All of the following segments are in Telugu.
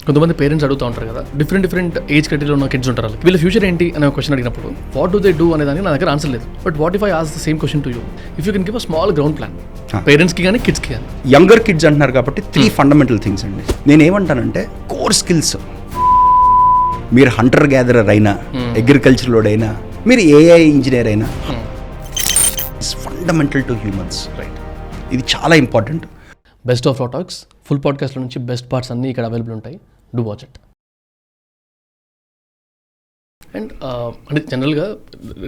కొంతమంది పేరెంట్స్ అడుగుతూ ఉంటారు కదా, డిఫరెంట్ ఏజ్ కేటగిరీలో ఉన్న కిడ్స్ ఉంటారు, వీళ్ళ ఫ్యూచర్ ఏంటి అనే క్వశ్చన్ అడిగినప్పుడు వాట్ డూ దే డూ అనే దానికి నా దగ్గర ఆన్సర్ లేదు. But what if I ask the same question to you, if you can give a small ground plan పేరెంట్స్కి కానీ కిడ్స్కి కానీ. యంగర్ కిడ్స్ అంటున్నారు కాబట్టి 3 ఫండమెంటల్ థింగ్స్ అండి. నేను ఏమంటానంటే కోర్ స్కిల్స్. మీరు హంటర్ గ్యాదరర్ అయినా, అగ్రికల్చర్లోడైనా, మీరు ఏఐ ఇంజనీర్ అయినా, it's fundamental to humans. Right, ఇది చాలా important. Best of law talks full పాడ్కాస్ట్లో నుంచి బెస్ట్ పార్ట్స్ అన్నీ ఇక్కడ అవైలబుల్ ఉంటాయి. Do watch it. అండ్ అంటే జనరల్గా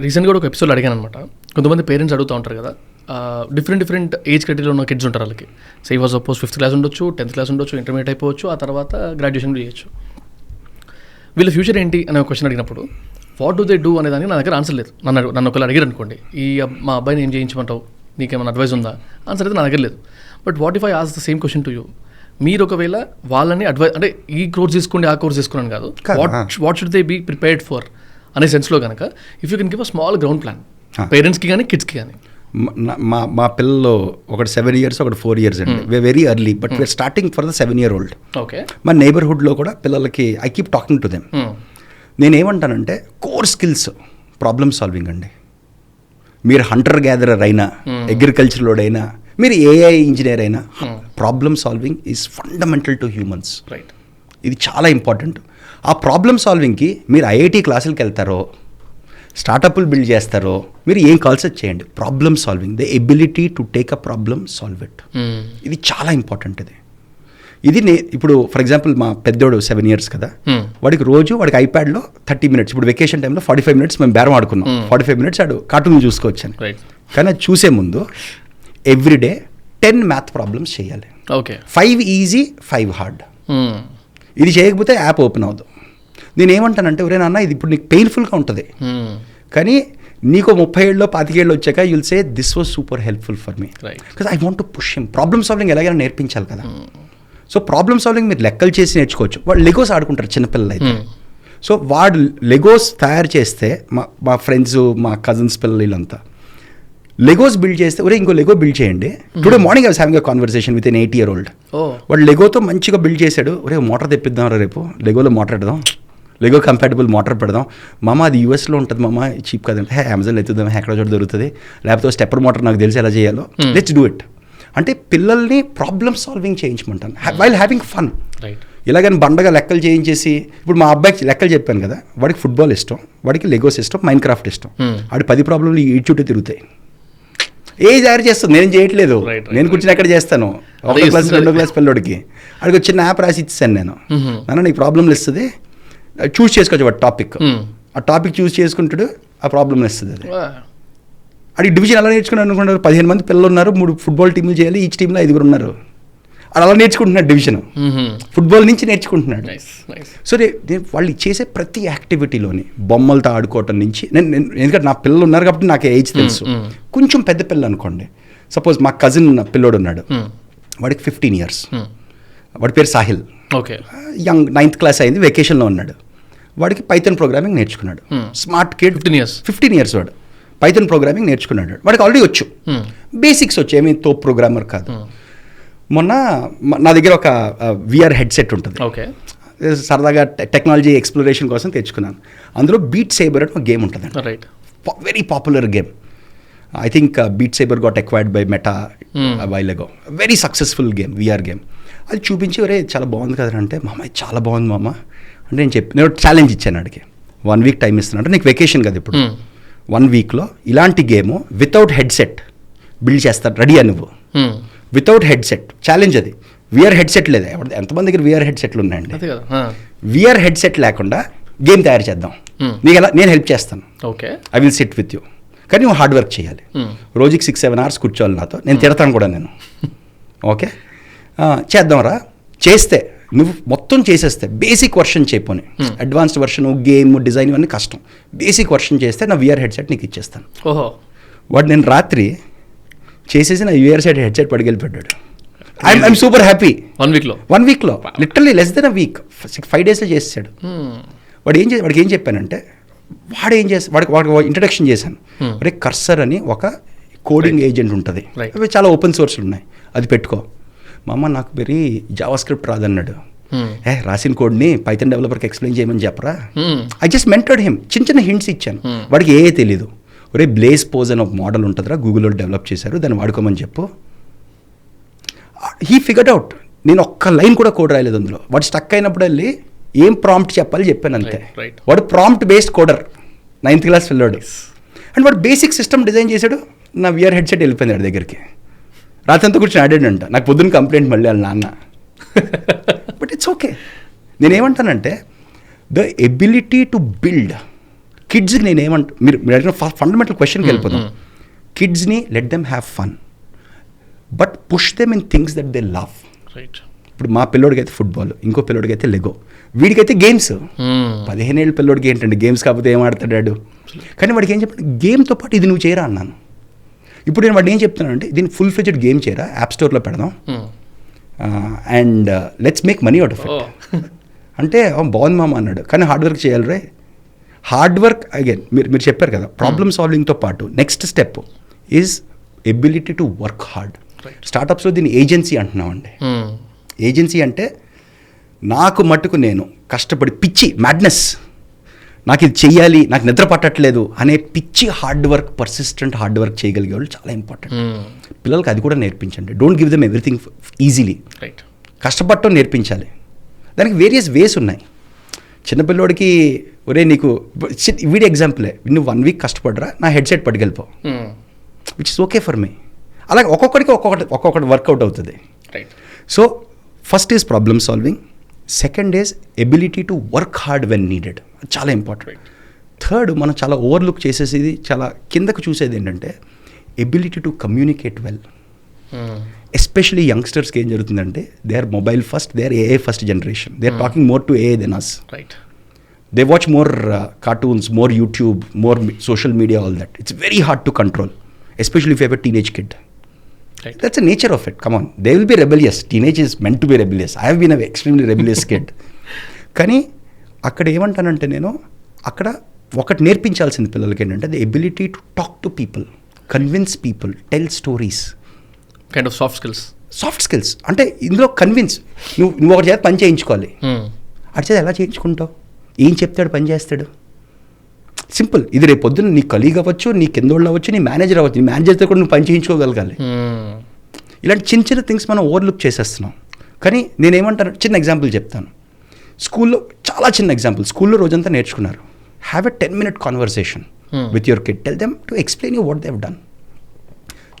రీసెంట్గా ఒక ఎపిసోడ్ అడిగాను అనమాట. కొంతమంది పేరెంట్స్ అడుగుతూ ఉంటారు కదా, డిఫరెంట్ ఏజ్ కేటగిరీలో ఉన్న కిడ్స్ ఉంటారు, వాళ్ళకి సే వాజ్ సపోజ్ 5th క్లాస్ ఉండొచ్చు, 10th క్లాస్ ఉండొచ్చు, ఇంటర్మీడియట్ అయిపోవచ్చు, ఆ తర్వాత గ్రాడ్యుయేషన్ చేయొచ్చు. వీళ్ళ ఫ్యూచర్ ఏంటి అనే క్వశ్చన్ అడిగినప్పుడు వాట్ డూ దే డూ అనే దానికి నా దగ్గర ఆన్సర్ లేదు. నన్ను ఒకళ్ళు అడిగారు అనుకోండి, మా అబ్బాయిని ఏం చేయించమంటావు, నీకేమైనా అడ్వైస్ ఉందా, ఆన్సర్ అయితే నా దగ్గర లేదు. But what if I ask the same question to you, మీరు ఒకవేళ వాళ్ళని అడ్వైస్ అంటే ఈ కోర్స్ తీసుకోండి ఆ కోర్స్ తీసుకున్నాను కాదు, what should they be prepared for అనే సెన్స్లో కనుక if you can give a small ground plan పేరెంట్స్కి కానీ కిడ్స్కి కానీ. మా పిల్లలు ఒకటి 7 years, ఒకటి 4 years అండి. Very early, but we're starting for the 7-year-old. Okay, మా నైబర్హుడ్లో కూడా పిల్లలకి I keep talking to them. నేనేమంటానంటే కోర్ స్కిల్స్, ప్రాబ్లమ్ సాల్వింగ్ అండి. మీరు హంటర్ గ్యాదరర్ అయినా, అగ్రికల్చర్లోడైనా, మీరు ఏఐ ఇంజనీర్ అయినా, problem solving is fundamental to humans. Right, ఇది చాలా ఇంపార్టెంట్. ఆ ప్రాబ్లమ్ సాల్వింగ్కి మీరు ఐఐటి క్లాసులకి వెళ్తారో, స్టార్టప్లు బిల్డ్ చేస్తారో, మీరు ఏం కాల్సెట్ చేయండి, problem solving, the ability to take a problem, solve it. ఇది చాలా ఇంపార్టెంట్. ఇది ఇప్పుడు ఫర్ ఎగ్జాంపుల్ మా పెద్దోడు 7 years కదా, వాడికి ఐప్యాడ్లో 30 minutes, ఇప్పుడు వెకేషన్ టైంలో 45 minutes మేము బేరం ఆడుకున్నాం. 45 minutes ఆడు కార్టూన్ చూసుకోవచ్చని. కానీ అది చూసే ముందు ఎవ్రీడే 10 math ప్రాబ్లమ్స్ చేయాలి. Okay, 5 easy, 5 hard. ఇది చేయకపోతే యాప్ ఓపెన్ అవ్వదు. నేను ఏమంటానంటే, ఒరే నాన్న ఇది ఇప్పుడు నీకు పెయిన్ఫుల్గా ఉంటుంది, కానీ నీకు 30 ఏళ్ళలో 25 ఏళ్ళు వచ్చాక you'll say this was super helpful for me, because I want to push him. Problem solving ఎలాగైనా నేర్పించాలి కదా. సో ప్రాబ్లమ్ సాల్వింగ్ మీరు లెక్కలు చేసి నేర్చుకోవచ్చు. వాళ్ళు లెగోస్ ఆడుకుంటారు చిన్నపిల్లలు అయితే. సో వాడు లెగోస్ తయారు చేస్తే మా ఫ్రెండ్స్, మా కజిన్స్ పిల్లలు వీళ్ళంతా లెగోస్ బిల్డ్ చేస్తే, ఒరే ఇంకో లెగో బిల్డ్ చేయండి. Today morning I was having a conversation with an 8-year-old. వాడు లెగోతో మంచిగా బిల్డ్ చేశాడు. ఒరే మోటార్ తెప్పిద్దాం రా, రేపు లెగోలో మోటార్ పెడదాం, లెగో కంపాటబుల్ మోటార్ పెడదాం. మామ అది యూఎస్లో ఉంటుంది మామ, చీప్ కదంటే అమెజాన్లో ఎత్తుదాం, ఎక్కడ చోట దొరుకుతుంది, లేకపోతే స్టెప్పర్ మోటార్ నాకు తెలిసి ఎలా చేయాలో, లెట్స్ డూ ఇట్. అంటే పిల్లల్ని ప్రాబ్లమ్ సాల్వింగ్ చేయించమంటాను వైల్ హ్యావింగ్ ఫన్. ఇలాగని బండగా లెక్కలు చేయించేసి, ఇప్పుడు మా అబ్బాయికి లెక్కలు చెప్పాను కదా, వాడికి ఫుట్బాల్ ఇష్టం, వాడికి లెగోస్ ఇష్టం, మైన్ క్రాఫ్ట్ ఇష్టం. వాడి 10 ప్రాబ్లంలు ఈ చుట్టూ తిరుగుతాయి. ఏ తయారు చేస్తుంది, నేను చేయట్లేదు, నేను కూర్చొని ఎక్కడ చేస్తాను. 1వ క్లాస్ 2వ క్లాస్ పిల్లడికి అడిగి వచ్చిన యాప్ రాసి ఇచ్చాను నేను. నాన్న నీకు ప్రాబ్లంలు ఇస్తుంది, చూస్ చేసుకోవచ్చు వాడు టాపిక్. ఆ టాపిక్ చూస్ చేసుకుంటాడు, ఆ ప్రాబ్లం ఇస్తుంది. అది అడిగి డివిజన్ ఎలా నేర్చుకున్నాను అనుకుంటారు. 15 మంది పిల్లలు ఉన్నారు, 3 ఫుట్బాల్ టీంలు చేయాలి, ఈచ్ టీంలో 5 ఉన్నారు. అలా నేర్చుకుంటున్నాడు డివిజన్, ఫుట్బాల్ నుంచి నేర్చుకుంటున్నాడు. సో వాళ్ళు చేసే ప్రతి యాక్టివిటీలోని బొమ్మలతో ఆడుకోవటం నుంచి, ఎందుకంటే నా పిల్లలు ఉన్నారు కాబట్టి నాకు ఏజ్ తెలుసు. కొంచెం పెద్ద పిల్లలు అనుకోండి, సపోజ్ మా కజిన్ పిల్లోడు ఉన్నాడు, వాడికి 15 years, వాడి పేరు Sahil. Okay, young 9th class అయింది, వెకేషన్లో ఉన్నాడు. వాడికి పైథాన్ ప్రోగ్రామింగ్ నేర్చుకున్నాడు. స్మార్ట్ కిడ్, 15 years వాడు పైథాన్ ప్రోగ్రామింగ్ నేర్చుకున్నాడు. వాడికి ఆల్రెడీ వచ్చు, బేసిక్స్ వచ్చు, ఏమీ తో ప్రోగ్రామర్ కాదు. మొన్న నా దగ్గర ఒక VR హెడ్సెట్ ఉంటుంది, సరదాగా టెక్నాలజీ ఎక్స్ప్లోరేషన్ కోసం తెచ్చుకున్నాను. అందులో బీట్ సేబర్ అని ఒక గేమ్ ఉంటుంది, very popular game. I think Beat Saber got acquired by Meta while ago. Very successful game, VR game. అది చూపించి, ఒరే చాలా బాగుంది కదా అంటే, మామ ఇది చాలా బాగుంది మామ అంటే నేను ఛాలెంజ్ ఇచ్చాను అడిగి. 1 week టైం ఇస్తున్నాను అంటే, నీకు వెకేషన్ కదా ఇప్పుడు, 1 weekలో ఇలాంటి గేమ్ వితౌట్ హెడ్సెట్ బిల్డ్ చేస్తారు, రెడీయా నువ్వు? వితౌట్ హెడ్సెట్ ఛాలెంజ్ అది. VR హెడ్సెట్ లేదా, ఎంతమంది దగ్గర VR హెడ్సెట్లు ఉన్నాయండి? VR హెడ్సెట్ లేకుండా గేమ్ తయారు చేద్దాం, నీకు ఎలా, నేను హెల్ప్ చేస్తాను, I will SIT with you. కానీ నువ్వు హార్డ్ వర్క్ చేయాలి, రోజుకి 6-7 hours కూర్చోవాలి నాతో, నేను తిడతాను కూడా నేను. ఓకే చేద్దాంరా. చేస్తే నువ్వు మొత్తం చేసేస్తే, బేసిక్ వర్షన్ చేయపోని, అడ్వాన్స్డ్ వర్షన్, గేమ్ డిజైన్ ఇవన్నీ కష్టం. బేసిక్ వర్షన్ చేస్తే నా VR హెడ్సెట్ నీకు ఇచ్చేస్తాను. వాడు నేను రాత్రి చేసేసి నా VR హెడ్సెట్ పడికెళ్ళిపోయాడు. I'm super happy. 1 weekలో literally less than a week, 5 daysలో చేసేసాడు. వాడికి ఏం చెప్పానంటే, వాడికి ఇంట్రడక్షన్ చేశాను. అరే కర్సర్ అని ఒక కోడింగ్ ఏజెంట్ ఉంటుంది, అవి చాలా ఓపెన్ సోర్స్లు ఉన్నాయి, అది పెట్టుకో. మా అమ్మ నాకు వెరీ జావా స్క్రిప్ట్ రాదన్నాడు. రాసిన కోడ్ని పైథాన్ డెవలపర్కి ఎక్స్ప్లెయిన్ చేయమని చెప్పరా. ఐ జస్ట్ మెంటర్డ్ హిమ్, చిన్న చిన్న హింట్స్ ఇచ్చాను. వాడికి ఏ తెలీదు. ఒరే బ్లేజ్ పోజ్ అని ఒక మోడల్ ఉంటుందిరా, గూగుల్లో డెవలప్ చేశారు, దాన్ని వాడుకోమని చెప్పు. He figured out. నేను ఒక్క లైన్ కూడా కోడ్ రాయలేదు అందులో. వాడు స్టక్ అయినప్పుడు వెళ్ళి ఏం ప్రాంప్ట్ చెప్పాలి చెప్పాను అంతే. వాడు ప్రాంప్ట్ బేస్డ్ కోడర్, 9th క్లాస్ పిల్లాడు. అండ్ వాడు బేసిక్ సిస్టమ్ డిజైన్ చేశాడు. నా విఆర్ హెడ్సెట్ వెళ్ళిపోయింది వాడి దగ్గరికి. రాత్రంతా కూర్చొని ఆడాడంట. నాకు పొద్దున్న కంప్లైంట్ మళ్ళీ వాళ్ళ నాన్న. But it's okay. నేనేమంటానంటే ద ఎబిలిటీ టు బిల్డ్ కిడ్స్కి మీరు అడిగిన ఫండమెంటల్ క్వశ్చన్కి వెళ్ళిపోతాం. కిడ్స్ని let them have fun, but push them in things that they love. ఇప్పుడు మా పిల్లోడికి అయితే ఫుట్బాల్, ఇంకో పిల్లోడికి అయితే లెగో, వీడికైతే గేమ్స్. 15 ఏళ్ళ పిల్లోడికి ఏంటండి గేమ్స్ కాకపోతే ఏం ఆడతాడు. కానీ వాడికి ఏం చెప్పండి, గేమ్తో పాటు ఇది నువ్వు చేయరా అన్నాను. ఇప్పుడు నేను వాడిని ఏం చెప్తున్నానంటే దీన్ని ఫుల్ ఫ్లెడ్జ్డ్ గేమ్ చేయరా, యాప్ స్టోర్లో పెడదాం and let's make money out of it అంటే బాగుంది మామ అన్నాడు. కానీ హార్డ్ వర్క్ చేయాలి రే. హార్డ్ వర్క్ అగైన్ మీరు చెప్పారు కదా, ప్రాబ్లమ్ సాల్వింగ్తో పాటు next step is ability to work hard. స్టార్టప్స్లో దీన్ని ఏజెన్సీ అంటున్నామండి. ఏజెన్సీ అంటే నాకు మట్టుకు నేను కష్టపడి పిచ్చి మ్యాడ్నెస్, నాకు ఇది చెయ్యాలి, నాకు నిద్ర పట్టట్లేదు అనే పిచ్చి hard work, persistent hard work చేయగలిగే వాళ్ళు చాలా ఇంపార్టెంట్. పిల్లలకి అది కూడా నేర్పించండి. Don't give them everything easily. కష్టపడటం నేర్పించాలి. దానికి వేరియస్ వేస్ ఉన్నాయి. చిన్నపిల్లోడికి ఒరే నీకు వీడి ఎగ్జాంపులే, నువ్వు 1 వీక్ కష్టపడరా, నా హెడ్సెట్ పట్టుకెళ్ళిపో, which is okay for me. అలాగే ఒక్కొక్కడికి ఒక్కొక్కటి వర్కౌట్ అవుతుంది. So first is problem solving, second is ability to work hard when needed, చాలా ఇంపార్టెంట్. థర్డ్ మనం చాలా ఓవర్లుక్ చేసేది, చాలా కిందకు చూసేది ఏంటంటే ability to communicate well. Especially యంగ్స్టర్స్కి ఏం జరుగుతుందంటే they are mobile first, they are AI first generation, they are talking more to AI then us. They watch more cartoons, more YouTube, more social media, all that. It's very hard to control, especially if you have a teenage kid. Right. That's the nature of it. Come on. They will be rebellious. Teenage is meant to be rebellious. I have been an extremely rebellious kid. కానీ అక్కడ ఏమంటానంటే నేను అక్కడ ఒకటి నేర్పించాల్సింది పిల్లలకి ఏంటంటే the ability to talk to people, convince people, tell stories. Kind of soft skills అంటే ఇందులో కన్విన్స్. నువ్వు ఒకటి చేత పని చేయించుకోవాలి. అటు చేత ఎలా చేయించుకుంటావు? ఏం చెప్తాడు పని చేస్తాడు? సింపుల్. ఇది రేపు పొద్దున్న నీ కలీగ్ అవ్వచ్చు, నీ కిందోళ్ళు అవ్వచ్చు, నీ మేనేజర్ అవ్వచ్చు. నీ మేనేజర్తో కూడా నువ్వు పని చేయించుకోగలగాలి. ఇలాంటి చిన్న చిన్న థింగ్స్ మనం ఓవర్లుక్ చేసేస్తున్నాం. కానీ నేనేమంటాను, చిన్న ఎగ్జాంపుల్ చెప్తాను. స్కూల్లో చాలా చిన్న ఎగ్జాంపుల్. స్కూల్లో రోజంతా నేర్చుకున్నారు. Have a 10-minute conversation with your kid. Tell them to explain you what they have done.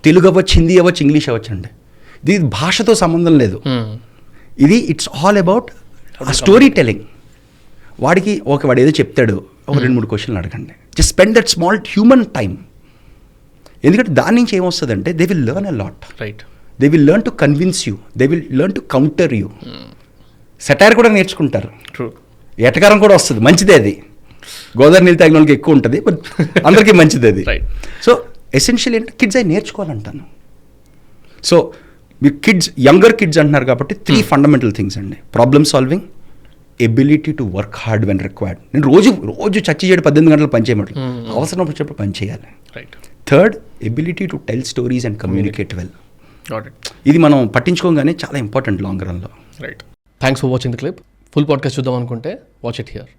Telugu అవ్వచ్చు, హిందీ అవ్వచ్చు, ఇంగ్లీష్ అవ్వచ్చు అండి. ఇది భాషతో సంబంధం లేదు. ఇది it's all about story telling. వాడికి వాడు ఏదో చెప్తాడు, ఒక 2-3 క్వశ్చన్లు అడగండి. Just spend that small human time. ఎందుకంటే దాని నుంచి ఏమొస్తుందంటే they will learn a lot. They will learn to convince you, they will learn to counter you. Satire కూడా నేర్చుకుంటారు. ఎటకారం కూడా వస్తుంది, మంచిదే అది. గోదావరి నీళ్ళు తాగిన వాళ్ళకి ఎక్కువ ఉంటుంది, బట్ అందరికీ మంచిది అది. సో ఎసెన్షియల్ ఏంటంటే కిడ్స్ అవి నేర్చుకోవాలంటాను. సో మీరు యంగర్ కిడ్స్ అంటున్నారు కాబట్టి 3 ఫండమెంటల్ థింగ్స్ అండి. Problem solving, ability to work hard when required. నేను రోజు చచ్చి చేయడం 18 గంటలు పని చేయమంటారు, అవసరం వచ్చినప్పుడు పని చేయాలి. Third, ability to tell stories and communicate well. ఇది మనం పట్టించుకోగానే చాలా ఇంపార్టెంట్ లాంగ్ రన్లో. Thanks for watching the clip. Full podcast చూద్దాం అనుకుంటే వాచ్ ఇట్ హియర్.